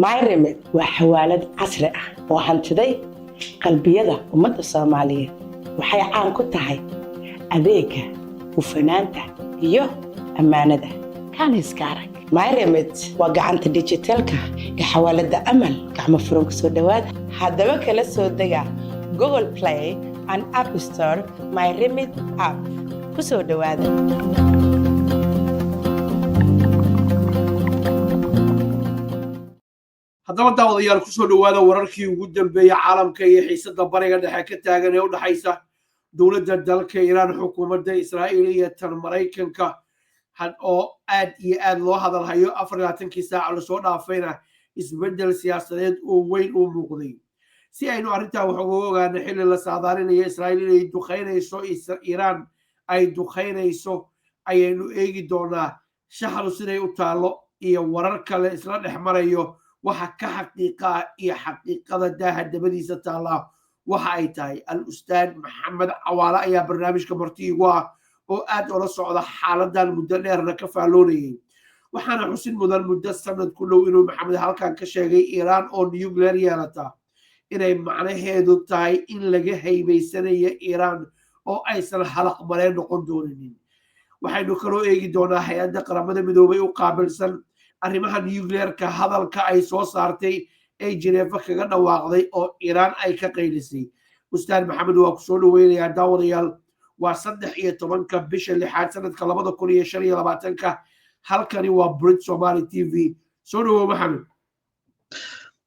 MyRemit waa xawaalad casri ah oo hantiday qalbiyada ummadda Soomaaliyeed. Waxay caan ku tahay adeegga, hufnaanta iyo ammaanada. Kan iska arag. MyRemit waa gacanta digitalka ee xawaaladda Amal gacmo furan ku soo dhawaada. Haddaba kala soo dega Google Play and App Store MyRemit app. Ku soo dhawaada. haddaba daawadayaal ku soo dhawaada wararkii ugu dambeeyay caalamka iyo xiisadda bariga dhexe ka taagan ee u dhaxaysa dowladda dalka Iiraan, xukuumadda Israa'iil iyo tan Mareykanka oo aad iyo aad loo hadalhayo 24 saac la soo dhaafayna isbedel siyaasadeed oo weyn u muuqday. Si aynu arrintaa wax uga ogaano xilli la saadaalinayo Israa'iil inay duqeynayso Iiraan ay duqeynayso ayaynu eegi doonaa shaxdu siday u taalo iyo warar kale isla dhex marayo waxa ka xaqiiqa iyo xaqiiqada daaha dabadiisa taala waxa ay tahay al-ustaad Maxamed Cawaale ayaa barnaamijka martiigu ah oo aad ula socda xaaladan muddo dheerna ka faaloonayay. waxaana xusin mudan muddo sanad ku dhow inuu Maxamed halkan ka sheegay Iiraan oo nuclear yeelata inay macnaheedu tahay in laga haybaysanayo Iiraan oo aysan halaq mareen noqon doonin. waxaynu kaloo eegi doonaa hay'adda qaramada midoobay u qaabilsan arrimaha nuclearka hadalka ay soo saartay ay Geneva kaga dhawaaqday oo Iiraan ay ka qaylisay. ustaad Maxamed waa ku soo dhaweynayaa daawadayaal. waa 13 bisha 6 sanadka 2025 halkani waa Brit Somali TV. soo dhawow Maxamed.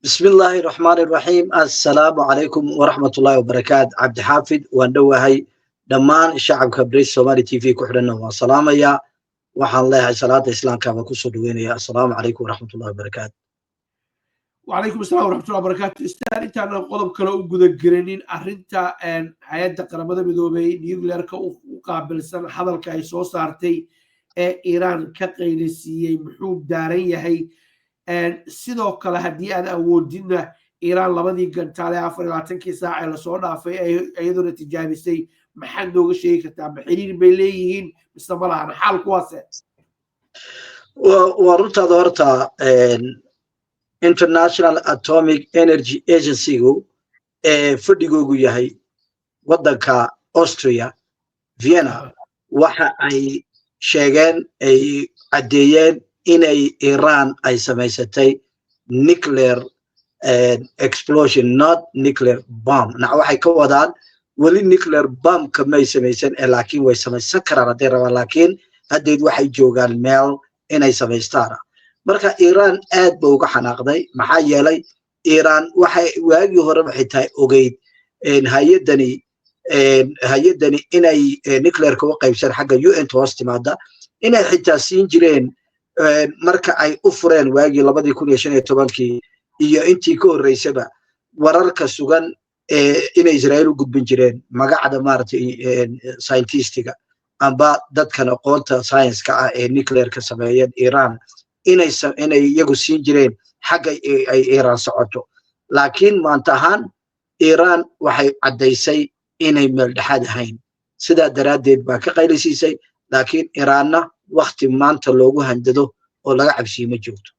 بسم الله الرحمن الرحيم السلام عليكم ورحمة الله وبركاته. عبد حافظ واندوهي دمان الشعب كبريت سومالي تي في كحرنا وسلام يا وحن الله صلاة الإسلام كما كسر دوينيا. السلام عليكم ورحمة الله وبركاته. وعليكم السلام ورحمة الله وبركاته. استاذ انت انا قلب كلا وجود جرينين أرنتا ان حياة قرامة بدوبي نيوكلير كقابل سنة حضر كايسو صارتي إيران كقيلسية محوب دارية هي sidoo kale haddii aan awoodinna Iiraan labadii gantaale 24 saac ee la soo dhaafay iyadoo tijaabisay maxaad nooga sheegi kartaa ma xiriir bay leeyihiin mise ma lahan xal kuwaase waruntaada horta International Atomic Energy Agency fadhigoogu yahay wadanka Austria Vienna waxa ay sheegeen ay cadeeyeen inay Iran ay samaysatay nuclear explosion not nuclear bomb. waxay ka wadaan wali nuclear bomb kamay samaysan laakiin way samaysan karaan haday rabaan laakiin hadeed waxay joogaan meel inay samaystaan. marka Iran aad baa uga xanaaqday maxaa yeelay Iran waxay waagii hore waxay tahay ogeyd hay'adani inay nuclear ka qaybsan xagga UN hoos timaada inay xitaa siin jireen marka ay u fureen waagii 2015 iyo intii ka horeysaba wararka sugan inay Israa'iil u gudbin jireen magacada maartay scientistiga amba dadkan aqoonta science-ka ah ee nuclear ka sameeyeen Iran inay iyagu siin jireen xagga ay Iran socoto. laakiin maanta ahaan Iran waxay cadeysay inay meel dhaxad ahayn sidaa daraadeed baa ka qaylisay laakiin Iranna waqti maanta loogu handado oo laga cabsiyo ma joogto.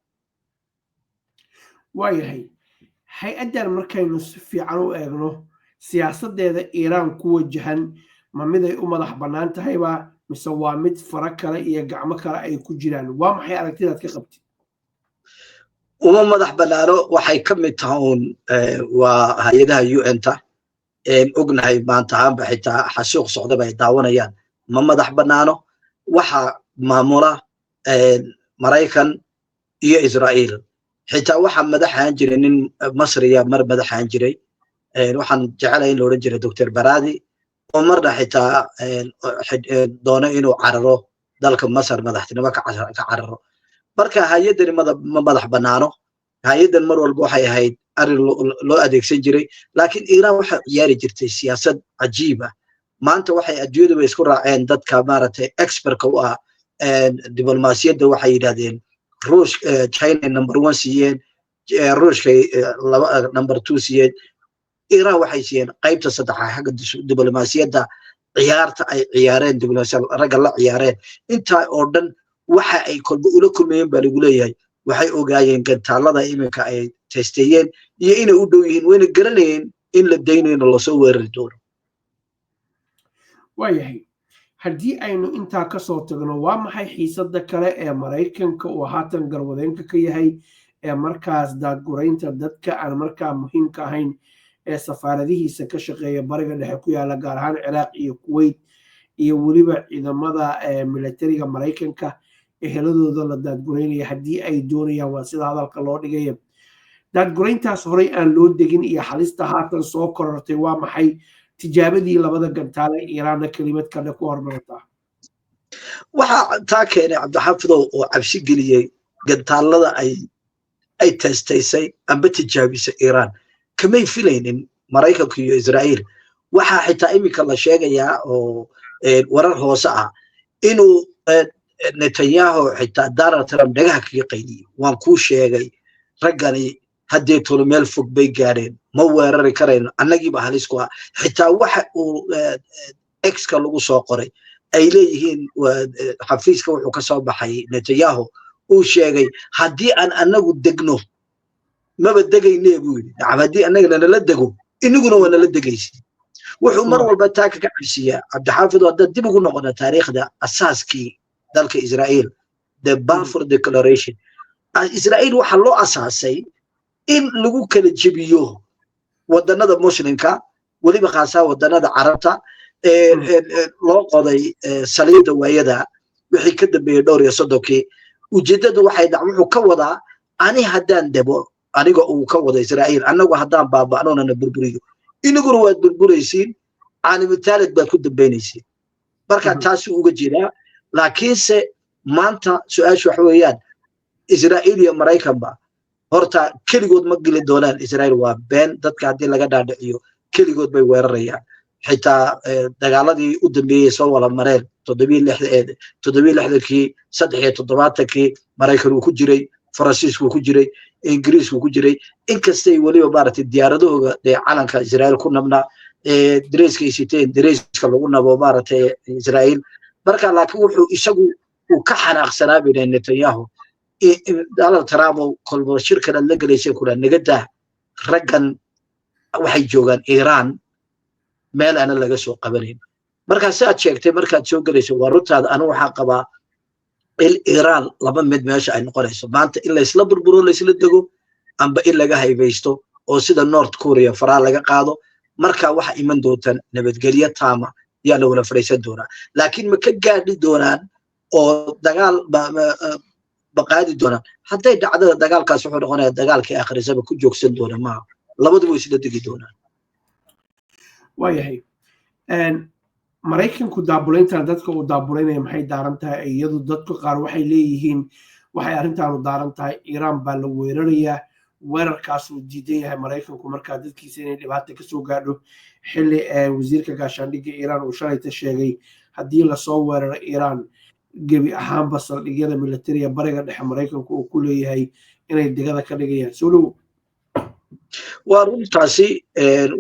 waayahay hay'addan markaynu si fiican u eegno siyaasadeeda Iiraan ku wajahan ma mid ay u madax bannaan tahayba mise waa mid fara kale iyo gacmo kale ay ku jiraan waa maxay aragtidaad ka qabtid uma madax bannaano waxay ka mid tahay waa hay'adaha UN-ta ognahay maanta aanba xitaa xasuuq socda bay daawanayaan ma madax bannaano waxa maamula Mareykan iyo Israa'iil xitaa waxa madaxaan jiray nin Masriya mar madaxaan jiray waxaan jecelahay in la oran jiray Dr. Baradi oo marna xitaa doono inuu cararo dalka Masar madaxtinimo ka cararo. marka hay'adani ma madax bannaano hay'adan mar walba waxay ahayd arin loo adeegsan jiray laakiin Iiraan waxa ciyaari jirtay siyaasad cajiib ah. maanta waxay adduunyada isku raaceen dadka maaragtay expert u ah diblomaasiyadda waxay yiraahdeen Ruush China number 1 siiyeen Ruushka number 2 siiyeen Iiraan waxay siiyeen qaybta saddexaad xagga diblomaasiyadda ciyaarta ay ciyaareen diblomaasiyadda ragga la ciyaareen inta oo dhan waxa ay kolba ula kulmayeen baa lagu leeyahay waxay ogaayeen gantaalada iminka ay testeeyeen iyo inay u dhow yihiin wayna garanayeen in la daynayno lasoo weerari doono waayahay haddii aynu intaa ka soo tagno waa maxay xiisadda kale ee maraykanka uu haatan garwadeenka ka yahay ee markaas daadguraynta dadka aan markaa muhiimka ahayn ee safaaradihiisa ka shaqeeya bariga dhexe ku yaala gaar ahaan ciraaq iyo kuwait iyo weliba ciidamada militariga maraykanka eheladooda la daadguraynaya haddii ay doonayaan waa sida hadalka loo dhigaya daadgurayntaas horey aan loo degin iyo halista haatan soo korortay waa maxay tijaabadii labada gantaale iiraanna kelimad kale ku hormarataa waxaa taa keenay cabdixaafidow oo cabsi geliyey gantaalada ay testaysay amba tijaabisay iiraan kamay filaynin maraykanka iyo israa'iil waxaa xitaa iminka la sheegayaa oo warar hoose ah inuu netanyahu xitaa donald trump dhagaha kaga qaydiyey waan kuu sheegay raggani haddee tolo meel fog bay gaadheen ma weerari karayno annagiiba halis ku ah xitaa waxa uu exka lagu soo qoray ay leeyihiin xafiiska wuxuu ka soo baxay netanyahu uu sheegay haddii aan annagu degno maba degaynee buu yidhi nacam haddii annagana nala dego inaguna waa nala degaysi wuxuu mar walba taa kaga cabsiyaa cabdixaafid haddaad dib ugu noqona taariikhda asaaskii dalka israa'iil the balfour declaration israa'iil waxaa loo asaasay in lagu kala jebiyo wadannada muslimka weliba khaasaa wadannada carabta loo qoday saliida waayada wixii ka dambeeyey dhowr iyo soddonkii ujeeddadu waxay wuxuu ka wadaa ani haddaan debo aniga uu ka wada israa'iil annagu haddaan baaba'noona na burburiyo inaguna waad burburaysiin caalimutaalid baad ku dambaynaysiin marka taasuu uga jeedaa laakiinse maanta su-aashu waxa weeyaan israa'iil iyo maraykanba horta keligood ma geli doonaan israa'iil waa been dadka haddii laga dhaadhiciyo keligood bay weerarayaan xitaa dagaaladii u dambeeyey soo wala mareen 76kii 73kii maraykan uu ku jiray faransiisku ku jiray ingiriisku ku jiray inkastay weliba maaragtay diyaaradahooga dee calanka israa'iil ku nabnaa dareyska ay siteen dareyska lagu nabo maaragtay israa'iil marka laakiin wuxuu isagu uu ka xanaaqsanaa bay netanyahu donald trump oo kolba shirkan aad la gelaysay kula naga daa raggan waxay joogaan iiraan meel ana laga soo qabanayn markaa si aad sheegtay markaad soo gelayso waa runtaada anigu waxaa qabaa in iiraan laba mid meesha ay noqonayso maanta in laysla burburo laysla dego amba in laga haybaysto oo sida north korea faraa laga qaado markaa waxa iman doontaan nabadgelyo taama yaa la wada fadhiisan doonaa laakiin ma ka gaadhi doonaan oo dagaal baqaadi doonaan hadday dhacdada dagaalkaas wuxuu noqonayaa dagaalkii akhrisaba ku joogsan doona maaha labaduba isla degi doonaan waayahay maraykanku daabulayntan dadka uu daabulaynaya maxay daaran tahay iyadu dadka qaar waxay leeyihiin waxay arrintaanu daaran tahay iiraan baa la weerarayaa weerarkaasuu diidan yahay maraykanku markaa dadkiisa inay dhibaata kasoo gaadho xilli wasiirka gaashaandhigga iiraan uu shalayta sheegay haddii lasoo weeraro iiraan gebi ahaanba saldhigyada militariga bariga dhexe maraykanku uu ku leeyahay inay degada ka dhigayaan soo dhowo waa runtaasi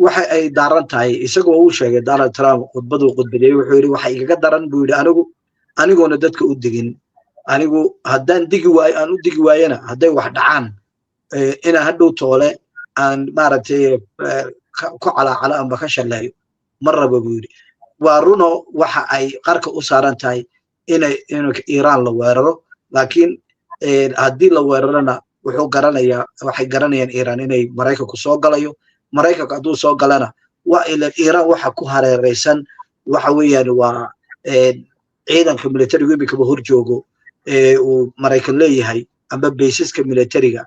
waxa ay daaran tahay isagoo uu sheegay donald trump khudbaduu khudbadeeyey wuxuu yidhi waxa igaga daran buu yidhi anigoona dadka u digin anigu haddaan aan u digi waayana hadday wax dhacaan inaan hadhow toole aan maaragtay ku calaacalo amba ka shaleeyo ma raba buu yidhi waa runo waxa ay qarka u saaran tahay in iiraan la weeraro laakiin haddii la weerarana waxay garanayaan iiraan inay maraykanku soo galayo maraykanku hadduu soo galana waa ilan iiraan waxa ku hareeraysan waxa weeyaan waa ciidanka militarigu iminkaba hor joogo uu maraykan leeyahay amba baysaska militariga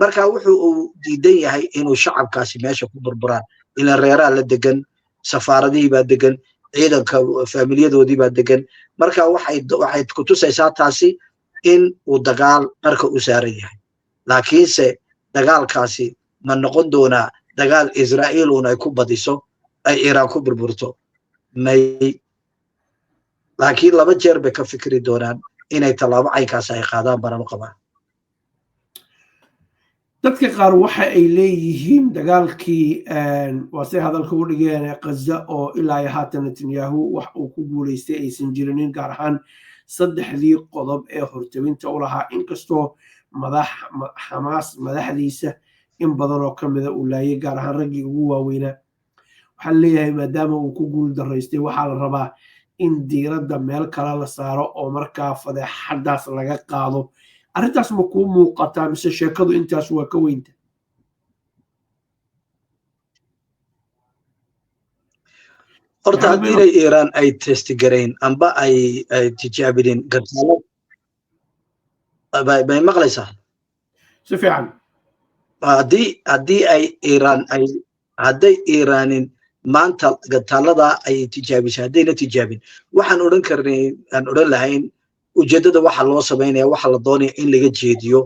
marka wuxuu uu diidan yahay inuu shacabkaasi meesha ku burburaan ilan reeraha la degan safaaradihii baa degan ciidanka faamilyadoodii baa degan marka waxay ku tusaysaa taasi in uu dagaal dharka u saaran yahay laakiinse dagaalkaasi ma noqon doonaa dagaal israa'iil uun ay ku badiso ay iiraan ku burburto may laakiin laba jeer bay ka fikri doonaan inay tallaabo caynkaas ay qaadaan banama qabaan dadka qaar waxa ay leeyihiin dagaalkii waa say hadalka u dhigeen Gaza oo ilaa haatan Netanyahu wax uu ku guuleystay aysan jirinin gaar ahaan saddexdii qodob ee hortawinta u lahaa inkastoo xamaas madaxdiisa in badan oo ka mida uu laayay gaar ahaan raggii ugu waaweynaa waxaan leeyahay maadaama uu ku guul daraystay waxaa la rabaa in diiradda meel kale la saaro oo markaa fadeexadaas laga qaado arrintaas ma kuu muuqataa mise sheekadu intaas waa ka weynta horta haddii inay iiraan ay testigarayn amba ay tijaabinin gartaalo bay maqlaysaa si fiican haddii ay iiraan ay hadday iiraanin maanta gartaalada ay tijaabisay haddayna tijaabin waxaan odhan karnay aan odhan lahayn ujeeddada waxa loo samaynaya waxa la doonaya in laga jeediyo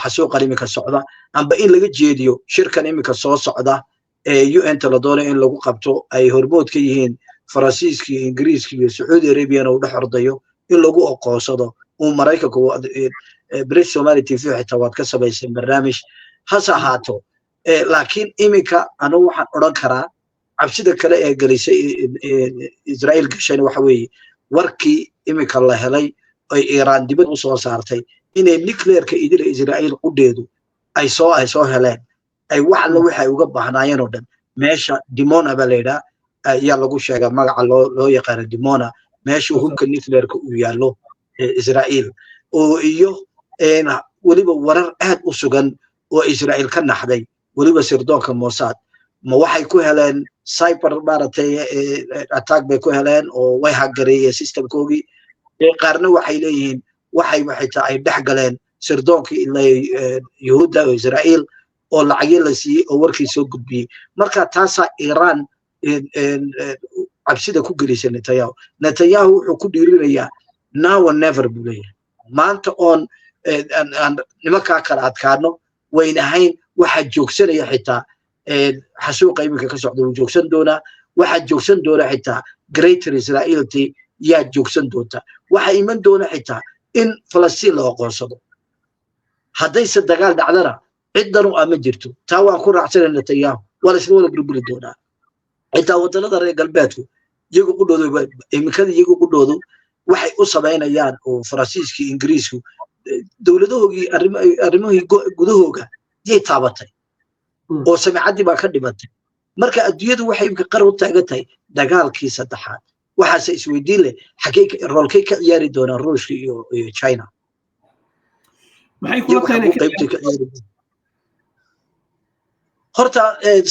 xasuuqan iminka socda amba in laga jeediyo shirkan iminka soo socda UN-ta la doonayo in lagu qabto ay hormood ka yihiin faransiiska iyo ingiriiska iyo sacuudi arabiyana uu dhex ordayo in lagu aqoonsado uu maraykanku british somali tv xitaa waad ka samaysay barnaamij hase ahaato laakiin iminka anigu waxaan odhan karaa cabsida kale ee gelisay israa'iil gashayna waxa weeye warkii iminka la helay ay iiraan dibad u soo saartay inay nuclearka idila israa'iil qudheedu ay soo heleen ay wax alla waxay uga baahnaayeen oo dhan meesha dimona baa la yidhaa ayaa lagu sheegaa magaca loo yaqaano dimona meesha hubka nuclearka uu yaallo israa'iil oo iyo weliba warar aad u sugan oo israa'iil ka naxday weliba sirdoonka mossad ma waxay ku heleen cyber maaragtay attack bay ku heleen oo way hagareeyeen systemkoogii qaarna waxay leeyihiin waxay xitaa ay dhex galeen sirdoonkii ilaa yuhuudda oo israa'iil oo lacagyo la siiyey oo warkii soo gudbiyey marka taasaa iiraan cabsida ku gelisay netanyahu wuxuu ku dhiirinayaa now and never buu leeyahay maanta oon nimankaa kala adkaano waynahayn waxaa joogsanaya xitaa xasuuqa iminka ka socda wuu joogsan doonaa waxaa joogsan doona xitaa greater israa'iilti yaa joogsan doonta waxaa iman doona xitaa in falastiin la aqoonsado haddayse dagaal dhacdana ciddanu ama jirto taa waan ku raacsanay netanyahu waa la isla wada burburi doonaa xitaa wadannada reer galbeedku iyagu qudhoodu iminkada iyagu qudhoodu waxay u samaynayaan oo faransiiskii ingiriisku dowladahoogii arrimahii gudahooga yay taabatay oo samicaddii baa ka dhimatay marka adduunyadu waxay imika qar u taagan tahay dagaalkii saddexaad waxaase isweydiin leh roolkay ka ciyaari doonaan ruushka iyo china horta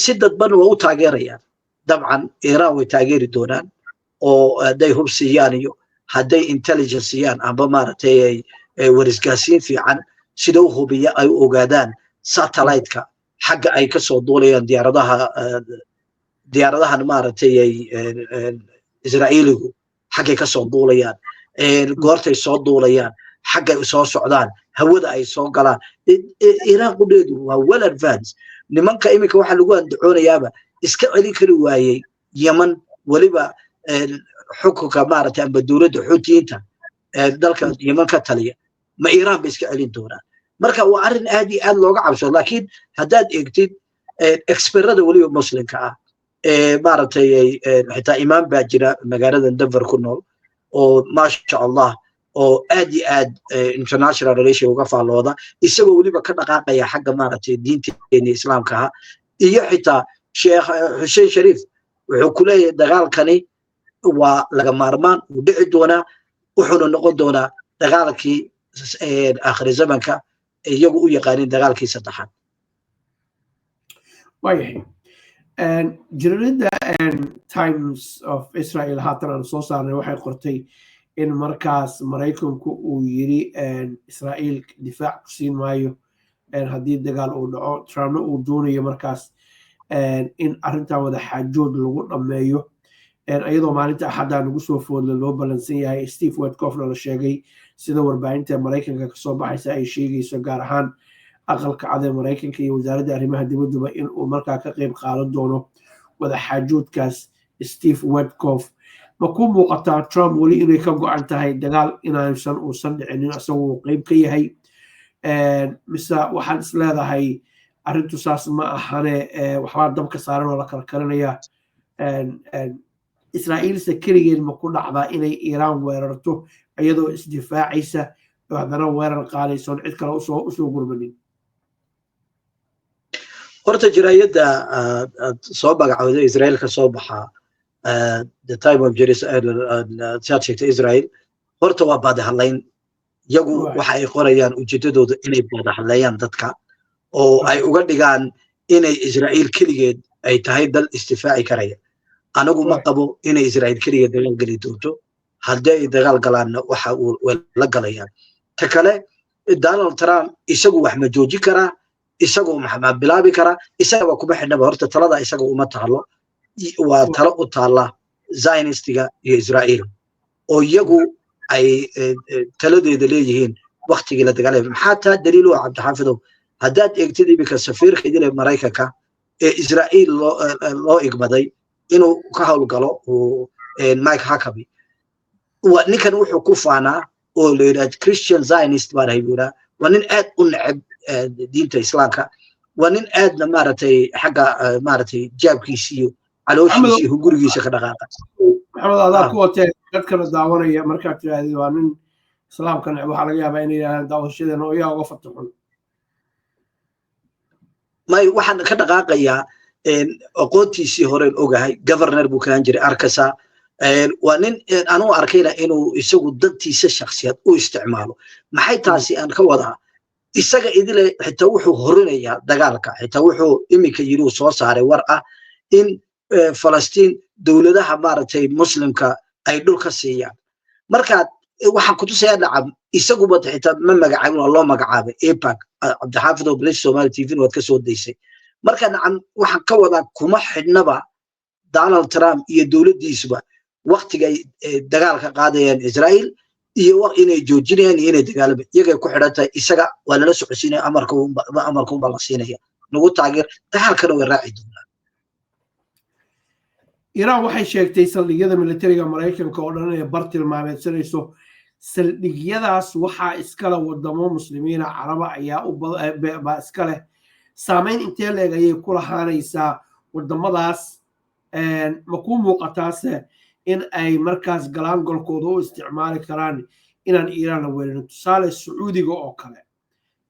si dadban waa u taageerayaan dabcan iiraan way taageeri doonaan oo hadday hub siiyaan iyo hadday intelligence siiyaan amba maaragtay warisgaasiin fiican sida u hubiya ay u ogaadaan satellite-ka xagga ay ka soo duulayaan diyaaradahan maaragtay israa'iiligu xaggay ka soo duulayaan goortay soo duulayaan xaggay soo socdaan hawada ay soo galaan iiraan qudheedu waa well advance nimanka iminka waxaa lagu andacoonayaaba iska celin kari waayey yeman weliba xukunka maaragtay amba dowladda xuutiyiinta dalka yeman ka taliya ma iiraan bay iska celin doonaan marka waa arrin aad iyo aad looga cabsado laakiin haddaad eegtid experada weliba muslimka ah maaragtay xitaa imaam baa jira magaalada denver ku nool oo maasha allah oo aad iyo aad international relation uga faallooda isagoo weliba ka dhaqaaqaya xagga maaragtay diinteeni islaamka ah iyo xitaa sheekh xuseen shariif wuxuu ku leeyahay dagaalkani waa laga maarmaan uu dhici doonaa wuxuuna noqon doonaa dagaalkii aakhiri zamanka iyagu u yaqaanin dagaalkii saddexaad waayahay jaridda times of israel haatan aan soo saarnay waxay qortay in markaas maraykanku uu yiri israa'iil difaac ku siin maayo haddii dagaal uu dhaco trumpna uu doonayo markaas in arrintan wada xaajood lagu dhammeeyo iyadoo maalinta axadda nagu soo foodla loo ballansan yahay steve witkoffna la sheegay sida warbaahinta maraykanka kasoo baxaysa ay sheegayso gaar ahaan aqalka cad ee maraykanka iyo wasaaradda arrimaha dibadduba in uu markaa ka qayb qaadan doono wada xaajoodkaas steve witkoff ma ku muuqataa trump weli inay ka go-an tahay dagaal uusan dhicinin isagoo qayb ka yahay mise waxaad is leedahay arrintu saas ma ahane waxbaa dabka saaran oo la karkarinaya israa'iilse keligeed ma ku dhacdaa inay iiraan weerarto iyadoo isdifaacaysa haddana weerar qaadaysoon cid kale usoo gurmanin. horta jiraayadda soo magacooda Israel ka soo baxa the time of Jerusalem Israel horta waa baadahalayn yagu waxa ay qorayaan ujeedadooda inay baadahaleeyaan dadka oo ay uga dhigaan inay Israel kaligeed ay tahay dal istifaaci karaya anagu ma qabo inay Israel kaligeed dagaal gali doonto haddii ay dagaal galaanna waxa uu la galayaan ta kale Donald Trump isagu wax ma jooji karaa isagu maxaa bilaabi karaa isaga kuma xidhnaba horta talada isaga uma taalo waa talo u taala Zionistiga iyo Israel oo iyagu ay taladeeda leeyihiin waqtigii la dagaalay maxaa taa daliil u Cabdi Xaafidow haddaad eegtid imika safiirka idil Mareykanka ee Israel loo igmaday inuu ka howlgalo Mike Huckabee ninkan wuxuu ku faanaa oo la yiraahdo Christian Zionist baa haybuura waa nin aad u neceb diinta islaamka waa nin aadna maaragtay xagga maaragtay jaabkiisa iyo calooshiisa iyo gurigiisa ka dhaqaaqa maxamed adaa ku watee dadkana daawanaya markaad tiraahdo waa nin islaamka neceb waxaa laga yaabaa inay yidhahdaan daawashadeena oo yaa uga fataxun may waxaan ka dhaqaaqayaa aqoontiisii horeen ogahay governor buu kaan jiray Arkansas waa nin anuu arkayna inuu isagu dantiisa shakhsiyad u isticmaalo maxay taasi aan ka wadaa isaga idile xitaa wuxuu horinayaa dagaalka xitaa wuxuu imika yiri soo saaray war ah in Falastiin dawladaha maaragtay muslimka ay dhul ka siiyaan marka waxaan ku tusayaa dhacab isagu bad xitaa ma magacaabin waa loo magacaabay APAC Cabdi Xaafidow British Somali TV waad ka soo deysay marka waxaan ka wadaa kuma xidhnaba Donald Trump iyo dawladdiisuba waqtiga ay dagaalka qaadayaan Israel iyo wax inay joojinayaan inay dagaalaba iyaga ku xidhantahay isaga waa la socodsiinaya amarka la siinaya nagu taageer dagaalkana way raaci doonaan Iran waxay sheegtay saldhigyada militariga Mareykanka oo dhan inay bartilmaameedsanayso saldhigyadaas waxaa iskala wadamo muslimiina caraba ayaa ba iskale saameyn intee leeg ayay ku lahaanaysaa wadamadaas ma ku muuqataase in ay markaas galaangolkooda u isticmaali karaan inaan Iran la weerarin tusaale Sacuudiga oo kale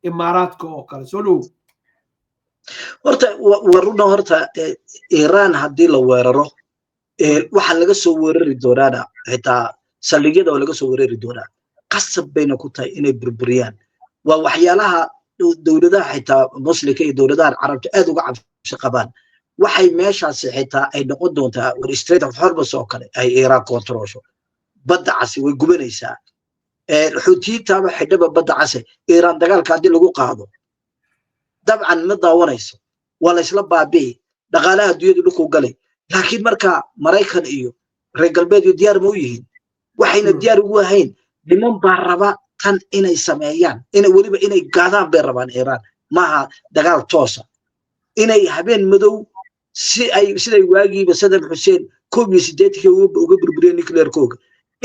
Imaaraadka oo kale soo dhow horta waruna horta Iran haddii la weeraro waxa laga soo weerari doonaa xitaa saldhigyada laga soo weerari doonaa qasab bayna ku tahay inay burburiyaan waa waxyaalaha dawladaha xitaa muslimka iyo dawladaha carabta aad uga cabsi qabaan waxay meeshaas xitaa ay noqon doontaa Strait of Hormuz oo kale ay Iran controlsho badda cas way gubanaysaa xuutiyiinta xidhaba badda cas Iran dagaalka hadii lagu qaado dabcan ma daawanayso wala isla baabi'i dhaqaalaha dunida dhulku galay laakiin marka Mareykan iyo reer galbeed diyaar ma u yihiin waxayna diyaar ugu ahayn niman baa raba tan inay sameeyaan waliba inay gaadaan bay rabaan Iran maaha dagaal toosa inay habeen madow siday waagiiba Saddam Hussein 18 uga burburiyeen nuclear kooga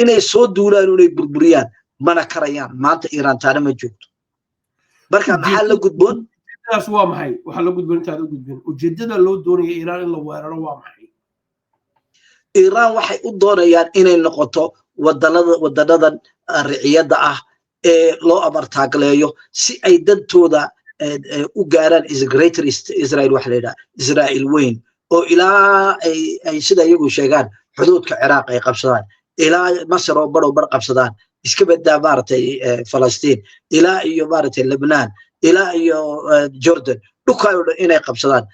inay soo duulaan inay burburiyaan mana karayaan maanta Iran taana ma joogto marka maxaa la gudboon taas waa maxay waxa la gudboon inta la gudbin ujeedada loo doonayo Iran in la weeraro waa maxay Iran waxay u doonayaan inay noqoto wadanadan riciyada ah ee loo amartaagleeyo si ay dantooda u gaaraan Greater Israel wax la yiraahdo Israel weyn oo ilaa ay sida iyagu sheegaan xuduudka Iraq ay qabsadaan ilaa Masar oo bar qabsadaan iska badaa maartay Falastiin ilaa iyo maartay Lebanon ilaa iyo Jordan dhulkooda inay qabsadaan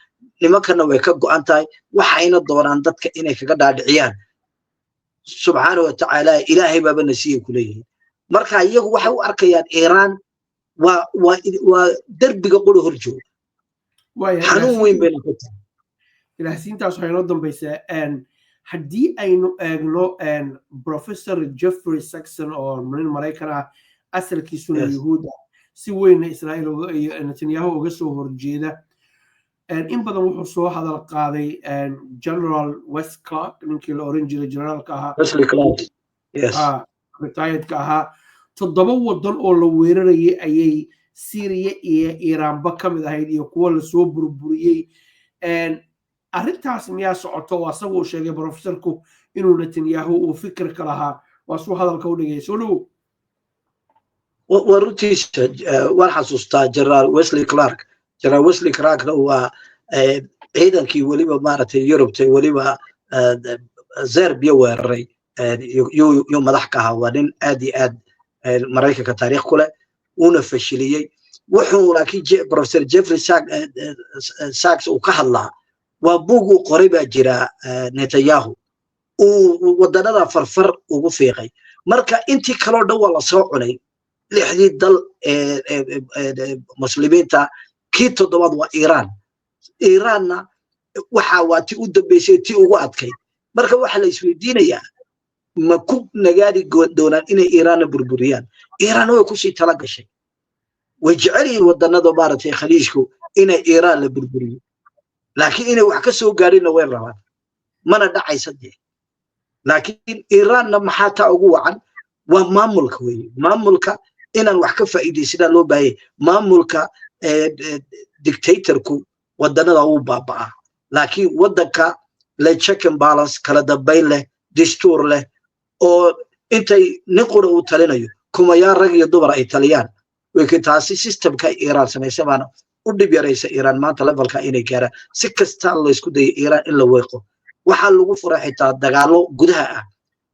nimankana way ka go'an tahay waxayna doonaan dadka inay kaga dhaadhiciyaan subhanahu wa ta'ala ilaahay baba nasiib ku leeyahay marka iyagu waxay u arkayaan Iran waa darbiga qolo horjoog xanuun weyn bay noqotay ilaahsiintaas waxay noo dambaysaa haddii aynu eegno Professor Jeffrey Sachs oo Mareykan ah asalkiisuna Yahuud si weyn Israel iyo Netanyahu uga soo horjeeda in badan wuxuu soo hadal qaaday General Wes Clark ninkii la oran jiray generalka ahaa Wesley Clark yes retiredka ahaa 7 wadan oo la weerarayay ayay Syria iyo Iran ba kamid ahayd iyo kuwa la soo burburiyay arrintaas miyaa socoto waa asagoo sheegay professorku inuu Netanyahu uu fikir ka lahaa waa soo hadalka u dhigay soo dhow ورتيش والحسوستا جنرال ويسلي كلارك جنرال ويسلي كلارك هو ciidankii waliba maaragtay Yurubta waliba Zerbiya weeraray yuu madax ka ahaa waa nin aad iyo aad Mareykanka taariikh ku leh una fashiliyay wuxuu laakiin Professor Jeffrey Sachs uu ka hadlaa waa buug uu qoray baa jira Netanyahu uu wadanada farfar ugu fiiqay marka intii kaloo dhan waa la soo cunay lixdii dal muslimiinta kii toddobaad waa Iran waxa waati u dambeysay tii ugu adkay marka waxa la isweydiinayaa ma ku nagaadi doonaan inay Iran burburiyaan Iran way ku sii tala gashay way jeceliin wadanada maaragtay khaliijku inay Iran la burburiyo laakiin inay wax ka soo gaarina way rabaan mana dhacaysa laakiin Iran maxaa taa ugu wacan waa maamulka weeye maamulka inaan wax ka faa'iideysana loo baahay maamulka dictatorku wadanada uu baabaa laakiin wadanka la check and balance kala dambeyn leh dastuur leh oo intay niqura uu talinayo kuma yaa rag iyo dumar ay taliyaan way ka taasi systemka Iran sameeyay baan u dib yaraysa Iran maanta levelka inay gaaraan si kasta la isku dayo Iran in la weeqo waxa lagu furay xitaa dagaalo gudaha ah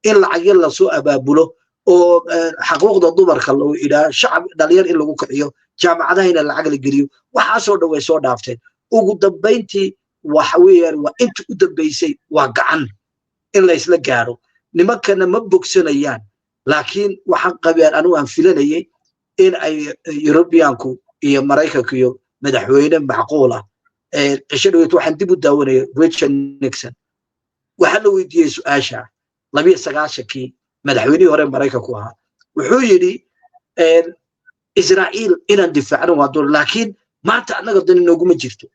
in lacag la soo abaabulo oo xuquuqda dumarka loo ilaa shacab dhalinyar in lagu kiciyo jaamacadaha in lacag la geliyo waxa soo dhaway soo dhaafteen ugu dambeyntii waxa weeyaan waa inta u dambeysay waa gacan in la isla gaaro nimankana ma bogsanayaan laakiin waxa qabeen anu aan filanayay in ay Europeanku iyo Mareykanku iyo madaxweyne macquul ah qishadooda waxaan dib u daawanay Richard Nixon waxa la weydiiyay su'aasha 29kii madaxweynihii hore Mareykanku ahaa wuxuu yiri Israa'iil inaan difaacno waa door laakiin maanta anaga dan inoogu ma jirto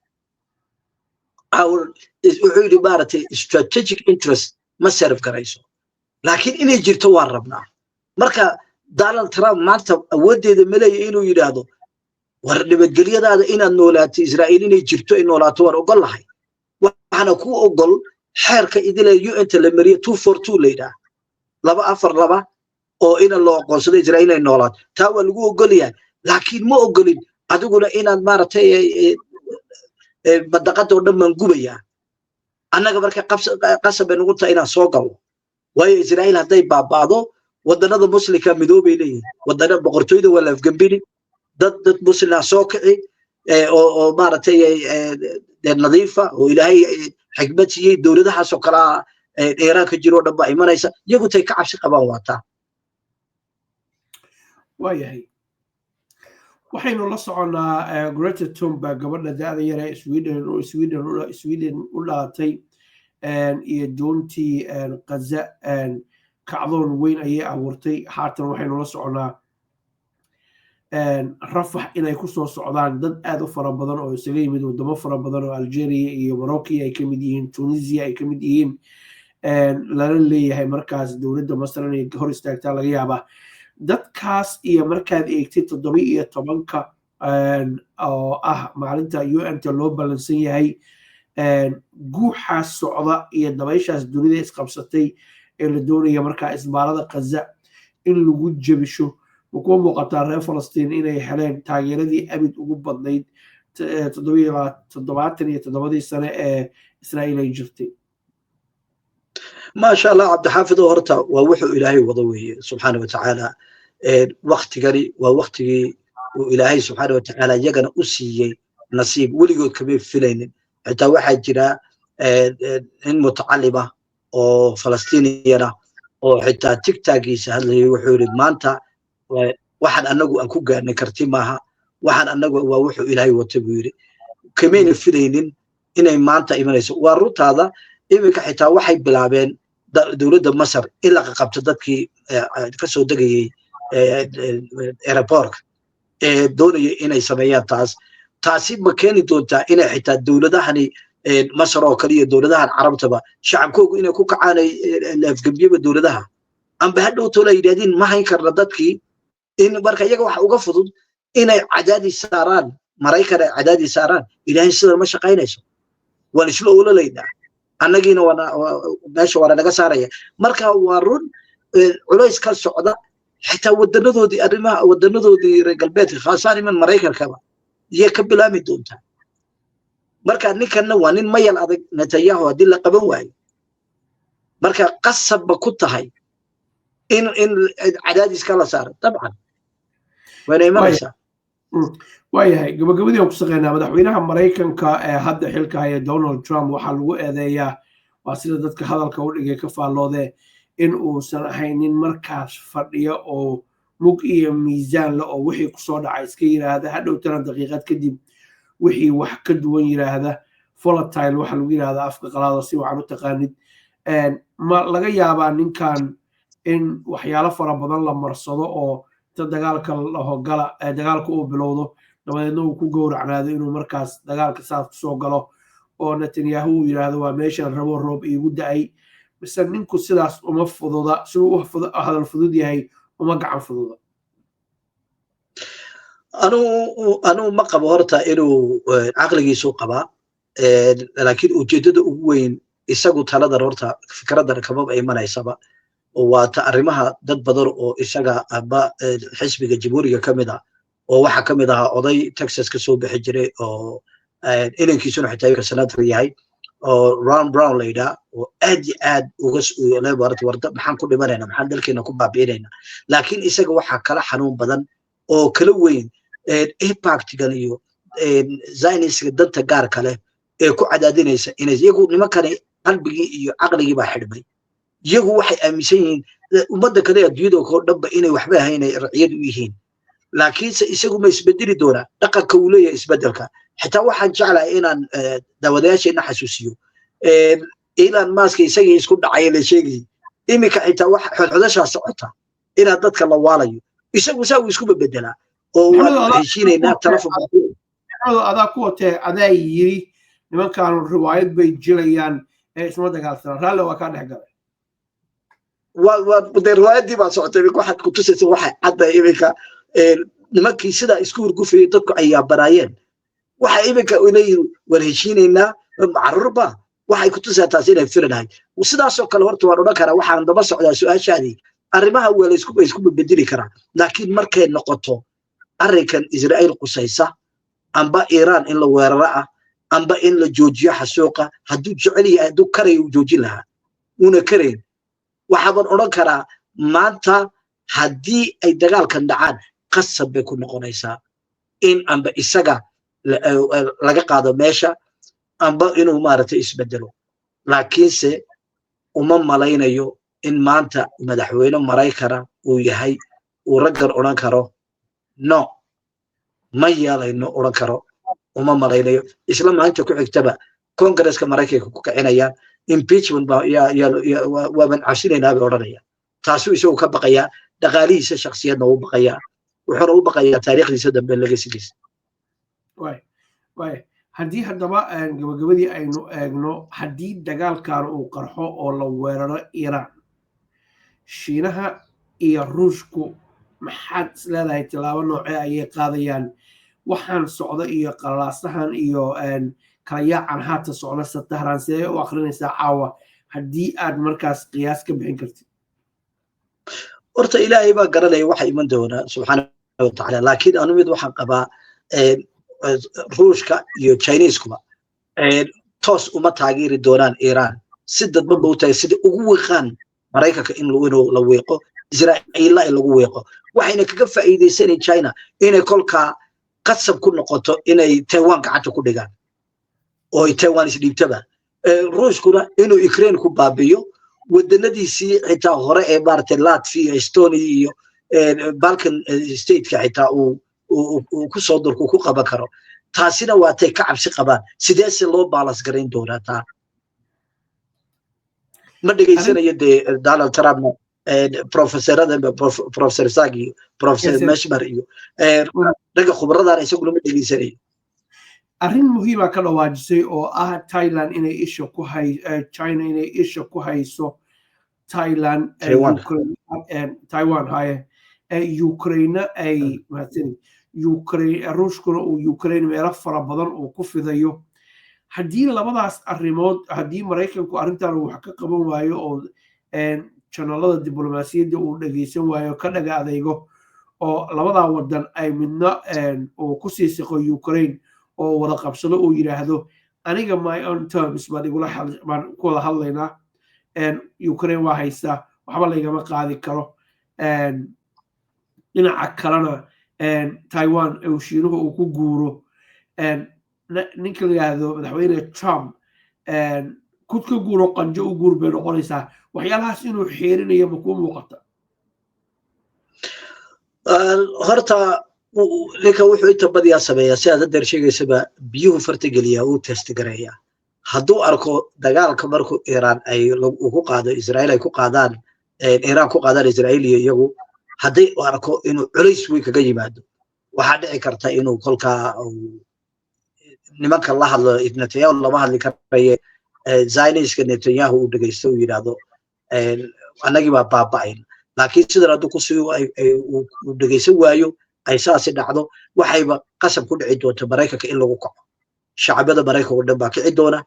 wuxuu yiri maaragtay strategic interest ma serve garayso laakiin inay jirto waan rabnaa marka Donald Trump maanta awoodeeda ma leeyahay inuu yiraahdo war nabadgelyadaada inaad noolaato Israa'iil inay jirto in noolaato waan ogol lahay waxaana ku ogol xeerka idilay UN la mariyo 242 leeyahay 242 oo in loo aqoonsado Israa'iil inay noolaato taa waa lagu ogol yahay laakiin ma ogolin adiguna inaad maaragtay badaqada oo dhan mangubaya annaga marka qasab ay noqoto inaan soo galo waayo Israa'iil haday baabaado wadanada muslimka midoobay leeyihiin wadana boqortooyada waa la afgambini dad muslimiin soo kici oo maaragtay nadiifa oo Ilaahay xikmad siiyay dawladaha soo kala Iran ka jiro dhanba imanaysa iyagu tay ka cabsi qabaan waata waayahay waxaynu la soconaa Greta Thunberg gabadha da'da yar ee Sweden u dhalatay iyo doontii Gaza kacdoon weyn ayay abuurtay haatan waxaynu la soconaa Rafah inay ku soo socdaan dad aad u fara badan oo isaga yimid wadamo fara badan oo Algeria iyo Morocco ay ka mid yihiin Tunisia ay ka mid yihiin lana leeyahay markaas dawladda Masar inay hor istaagtaa laga yaabaa dadkaas iyo markaad eegtay 17ka oo ah maalinta UN-ta loo balansan yahay guuxaas socda iyo dabayshaas dunida isqabsatay ee la doonaya markaa isbaarada Gaza in lagu jabisho wuxuu muuqataa reer Falastiin inay heleen taageeradii abid ugu badnayd 77 sano ee Israa'iil ay jirtay ما شاء الله عبد الحافظ هرتا ووحو إلهي وضويه سبحانه وتعالى وقت قري ووقت إلهي سبحانه وتعالى يجنا أسيي نصيب وليقول كبير فيلين حتى واحد جرا إن متعلمة أو فلسطينية أو حتى تيك تاكي سهل وحوري مانتا واحد أنجو أكوجا نكرتي معها واحد أنجو ووحو إلهي وتبويري كمين فيلين إن مانتا إيمانيس والروت هذا إيمك حتى واحد بلعبين دولة مصر إلا قبضت dadkii ka soo degayay airport doonay inay sameeyaan taasi ma keeni doontaa inay xitaa dawladahani Masar oo kaliya dawladahan Carabtaba shacabkoodu inay ku kacaanay afgambiyada dawladaha amba hadhow tolo yidaahdeen ma hayn karna dadkii in marka iyaga waxa uga fudud inay cadaadis saaraan Mareykan cadaadis saaraan Ilaahay sida ma shaqaynayso waan isla oolaleynaa annagiina wana meesha wara laga saaraya marka waa run culays ka socda xitaa wadanadoodii reer galbeedka khaasaan iman maraykankaba iyo ka bilaami doontaa marka ninkanna waa nin mayal adag Netanyahu haddii la qaban waayo marka qasabba ku tahay in cadaadis kala saaro dabcan wayna imanaysaa waayahay gabagabadii aan ku shaqeynaa madaxweynaha maraykanka ee hadda xilka haya Donald Trump waxaa lagu eedeeyaa waa sida dadka hadalka u dhigay ka faalloodee in uusan ahaynin markaas fadhiyo oo mug iyo miisaan la oo wixii kusoo dhacay iska yiraahda hadhow 10 daqiiqad kadib wixii wax ka duwan yiraahda volatile waxa lagu yiraahdaa afka qalaad si waxaan u taqaanid ma laga yaabaa ninkan in waxyaalo fara badan la marsado oo ta dagaalka la hogala dagaalka uu bilowdo dabadeedna uu ku gowracnaado inuu markaas dagaalka saas soo galo oo Netanyahu uu yiraahdo waa meeshan rabo roob iigu da'ay bas ninku sidaas uma fududa sidoo hadal fudud yahay uma gacan fududa anu ma qabo horta inuu aqligiisu qabaa laakiin ujeedada ugu weyn isagu talada horta fikradan kama imanaysaba waa ta arrimaha dad badan oo isaga aba xisbiga jamhuuriga kamid ah oo waxa kamid ah oday Texas ka soo bixi jiray oo inankiisuna xitaa ka senator yahay oo Ron Brown leeyahay oo aad uga su'aalay warda maxaan ku dhimanayna maxaan dalkeena ku baabiinayna laakiin isaga waxa kala xanuun badan oo kala weyn impactgan iyo Zionist danta gaar kale ee ku cadaadinaysa inay iyagu nimankani qalbigii iyo aqligii baa xidhmay iyagu waxay aaminsan yihiin ummadda kale adduunyada oo dhanba inay waxba ahayn ay raciyad u yihiin laakiinse isagu ma isbedeli doonaa dhaqanka uu leeyahay isbedelka xitaa waxaan jeclahay inaan daawadayaasheena xasuusiyo Elon Musk isagii isku dhacay la sheegay iminka xitaa wax xodxodasha socota inaad dadka la waalayo isagu saa uu isku bedelaa oo waa heshiinaynaa telefoon adaa ku watee adaa yiri nimankan riwaayad bay jilayaan ee isma dagaalsan raalli waa ka dhex galay riwaayadii baa socotay waxaad ku tusaysa waxa cadda iminka nimankii sida isku hurgufayay dadku ay yaabanaayeen waxa iminka leeyihiin war heshiinaynaa carruurba waxay ku tusaysaa taas inay filanahay sidaasoo kale horta waan odhan karaa waxaan daba socdaa su-aashaadii arrimaha waa la isku bedeli karaa laakiin markay noqoto arrinkan Israa'iil qusaysa amba Iran in la weeraro ah amba in la joojiyo xasuuqa hadduu jecel yahay hadduu karayo uu joojin lahaa una karayn waxaan odhan karaa maanta haddii ay dagaalkan dhacaan qasab bay ku noqonaysaa in amba isaga laga qaado meesha amba inuu maaragtay isbedelo laakiinse uma malaynayo in maanta madaxweyne Maraykana uu yahay uu raggan odhan karo no ma yeelayno odhan karo uma malaynayo isla maanta ku xigtaba Congress-ka Maraykanka ku kicinayaan impeachment ba waa man cabsinaynaa bay odhanayaan taasuu isagu ka baqayaa dhaqaalihiisa shakhsiyadna uu baqayaa wuxuuna u baqayaa taariikhdiisa dambe legasigiisa haddii haddaba gabagabadii aynu eegno haddii dagaalkan uu qarxo oo la weeraro Iran Shiinaha iyo Ruushku maxaad isleedahay tilaabo noocee ayay qaadayaan waxaan socda iyo qalaasahan iyo kala yaacan haata socda Tehran see u akhrinaysaa caawa haddii aad markaas qiyaas ka bixin kartid horta ilaahay baa garanaya waxa iman doona subxaanahu wa ta'ala laakiin anu mid waxaan qabaa Ruushka iyo Chinese-kuba toos uma taageeri doonaan Iran si dadba u tahay sida ugu weeqaan Maraykanka in la weeqo Israa'iil in lagu weeqo waxayna kaga faa'iideysanay China inay kolka qasab ku noqoto inay Taiwan gacanta ku dhigaan oo Taiwan isdhiibtaba Ruushkuna inuu Ukraine ku baabiyo wadanadiisii xitaa hore ee maartay Latvia Estonia iyo Balkan state-ka xitaa uu ku soo durku ku qaban karo taasina waa tay ka cabsi qabaan sidee si loo balance gareyn doonaa taa ma dhageysanayo Donald Trump professor Sagi professor Meshmar iyo daga khubradan isagu lama dhageysanayo arrin muhiim ah ka dhawaajisay oo ah Thailand inay isha ku China inay isha ku hayso Thailand Taiwan haye Ukraine ay maatani Ukraine Ruushkuna uu Ukraine meelo fara badan uu ku fidayo haddii labadaas arrimood haddii Maraykanku arrintan wax ka qaban waayo oo janalada diblomaasiyadda uu dhegeysan waayo ka dhaga adeygo oo labadaa wadan ay midna uu ku sii siqo Ukraine oo wada qabsado uu yiraahdo aniga my own terms baan ku wada hadlaynaa Ukraine waa haysta waxba laygama qaadi karo dhinaca kalena Taiwan uu shiinuhu uu ku guuro ninka la yiraahdo madaxweyne Trump kud ka guuro qanjo u guur bay noqonaysaa waxyaalahaas inuu xeerinayo ma ku muuqata horta ninka wuxuu inta badiyaa sameeyaa si aad hadda sheegaysaba biyuhu farta geliyaa uu test gareeyaa hadduu arko dagaalka markuu Iran ay ugu qaado Israel ay ku qaadaan Iran ku qaadaan Israel iyo iyagu haddii uu arko inuu culays weyn kaga yimaado waxaa dhici karta inuu kolka nimanka la hadlo Netanyahu lama hadli karayo Zionist-ka Netanyahu uu dhageysto uu yiraahdo anagii baa baaba'ayn laakiin sidoo hadduu ku sii uu dhageysan waayo ay saasi dhacdo waxayba qasab ku dhici doonto Mareykanka in lagu kaco shacabada Mareykanka oo dhan baa kici doona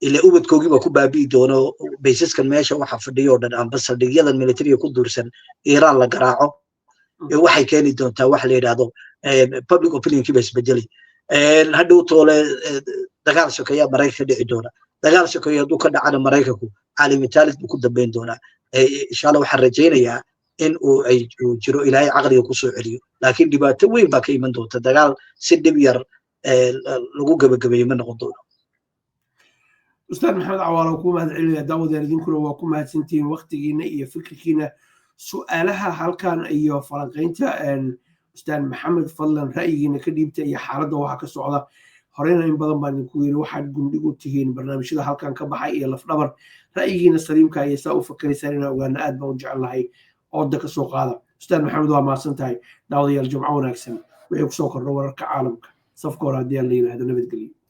ilaa ubadkoogii baa ku baabi'i doona baysaskan meesha waxa fadhiyo oo dhan ambassadoryadan military ku duursan Iran la garaaco waxay keeni doontaa wax la yiraahdo public opinion kii bas bedeli hadhow toole dagaal sokeeya Mareykanka dhici doona dagaal sokeeya hadduu ka dhacana Mareykanku caalami taalid buu ku dambeyn doonaa insha Allah waxaan rajaynayaa in uu jiro ilaahay caqliga ku soo celiyo laakiin dhibaato weyn baa ka iman doonta dagaal si dhib yar lagu gabagabeeyo ma noqon doono Ustaad Maxamed Cawaale ku mahad celiya daawadeen idinkuna waa ku mahadsantihiin waqtigiina iyo fikirkiina su'aalaha halkan iyo falanqaynta Ustaad Maxamed fadlan ra'yigiina ka dhiibta iyo xaaladda waxa ka socda horeyna in badan baan idinku yiri waxaad gundhig u tihiin barnaamijyada halkan ka baxay iyo lafdhabar ra'yigiina saliimka iyo saa u fakaraysaan inaan ogaana aad baan u jecelahay ooda ka soo qaada Ustaad Maxamed waa mahadsan tahay daawadayaal jumco wanaagsan wixii ku soo kordho wararka caalamka safka hore haddii aan la yiraahdo nabadgelyo